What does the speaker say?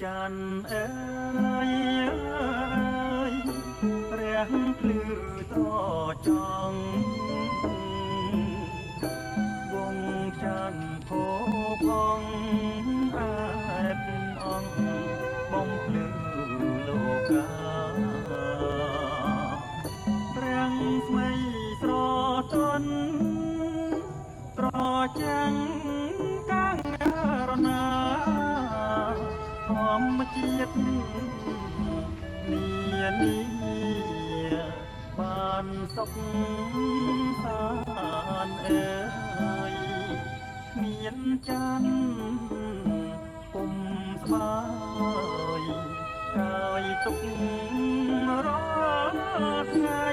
จันทร์เอ๋ยแรงพลือต่อจองวงจันทร์โผพองอาบอ่องบ่มพลือโลกาแรงไม่ស្រទន់ត្រចាំងកាំងរណាធម្មជាតិនានាបានសុខសាន្តអើយគ្មានច័ន្ទពុំស្បើយកាយទុករាល់ថ្ងៃ